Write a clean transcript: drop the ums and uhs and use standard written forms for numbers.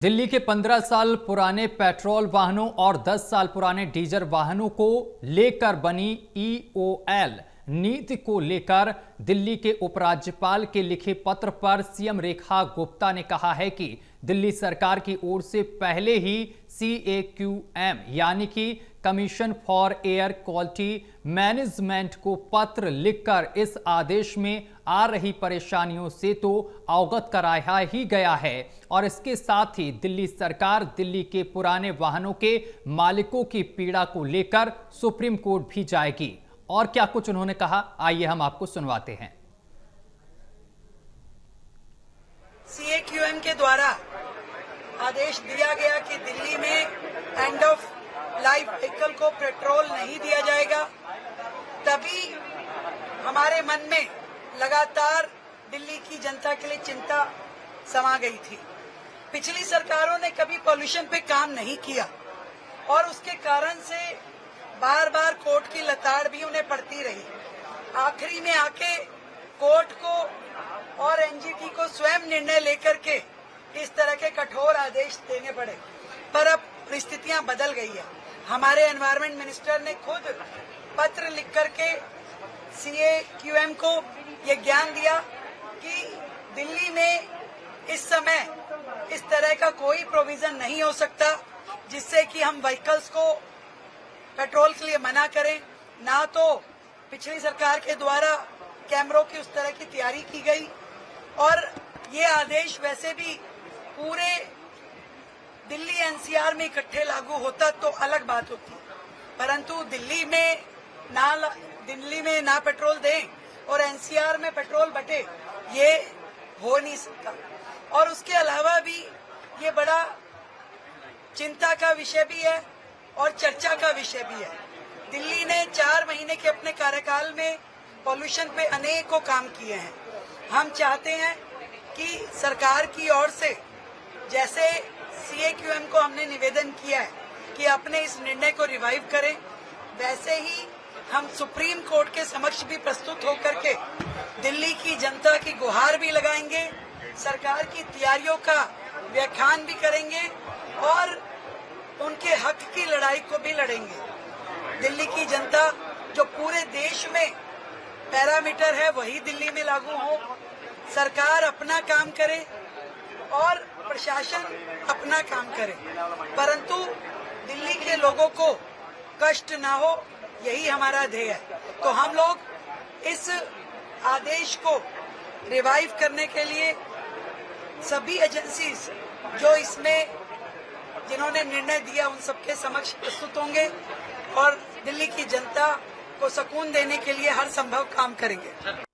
दिल्ली के 15 साल पुराने पेट्रोल वाहनों और 10 साल पुराने डीजल वाहनों को लेकर बनी ईओएल नीति को लेकर दिल्ली के उपराज्यपाल के लिखे पत्र पर सीएम रेखा गुप्ता ने कहा है कि दिल्ली सरकार की ओर से पहले ही CAQM यानी कि commission for air quality management को पत्र लिखकर इस आदेश में आ रही परेशानियों से तो अवगत कराया ही गया है और इसके साथ ही दिल्ली सरकार दिल्ली के पुराने वाहनों के मालिकों की पीड़ा को लेकर सुप्रीम कोर्ट भी जाएगी। और क्या कुछ उन्होंने कहा, आइए हम आपको सुनवाते हैं। CAQM के द्वारा आदेश दिया गया कि दिल्ली में एंड ऑफ लाइफ व्हीकल को पेट्रोल नहीं दिया जाएगा, तभी हमारे मन में लगातार दिल्ली की जनता के लिए चिंता समा गई थी। पिछली सरकारों ने कभी पॉल्यूशन पे काम नहीं किया और उसके कारण से बार बार कोर्ट की लताड़ भी उन्हें पड़ती रही। आखिरी में आके कोर्ट को और NGT को स्वयं निर्णय लेकर के इस तरह के कठोर आदेश देने पड़े, पर अब परिस्थितियां बदल गई है। हमारे एनवायरमेंट मिनिस्टर ने खुद पत्र लिख करके CAQM को ये ज्ञान दिया कि दिल्ली में इस समय इस तरह का कोई प्रोविजन नहीं हो सकता जिससे कि हम व्हीकल्स को पेट्रोल के लिए मना करें। ना तो पिछली सरकार के द्वारा कैमरों की उस तरह की तैयारी की गई और ये आदेश वैसे भी पूरे दिल्ली NCR में इकट्ठे लागू होता तो अलग बात होती, परंतु दिल्ली में ना पेट्रोल दें और NCR में पेट्रोल बटे, ये हो नहीं सकता। और उसके अलावा भी ये बड़ा चिंता का विषय भी है और चर्चा का विषय भी है। दिल्ली ने 4 महीने के अपने कार्यकाल में पॉल्यूशन पे अनेकों काम किए हैं। हम चाहते हैं कि सरकार की ओर से जैसे CAQM को हमने निवेदन किया है कि अपने इस निर्णय को रिवाइव करें, वैसे ही हम सुप्रीम कोर्ट के समक्ष भी प्रस्तुत होकर के दिल्ली की जनता की गुहार भी लगाएंगे, सरकार की तैयारियों का व्याख्यान भी करेंगे और उनके हक की लड़ाई को भी लड़ेंगे। दिल्ली की जनता जो पूरे देश में पैरामीटर है वही दिल्ली में लागू हो, सरकार अपना काम करे और प्रशासन अपना काम करे, परंतु दिल्ली के लोगों को कष्ट ना हो, यही हमारा ध्येय है। तो हम लोग इस आदेश को रिवाइव करने के लिए सभी एजेंसीज जो इसमें जिन्होंने निर्णय दिया उन सबके समक्ष प्रस्तुत होंगे और दिल्ली की जनता को सुकून देने के लिए हर संभव काम करेंगे।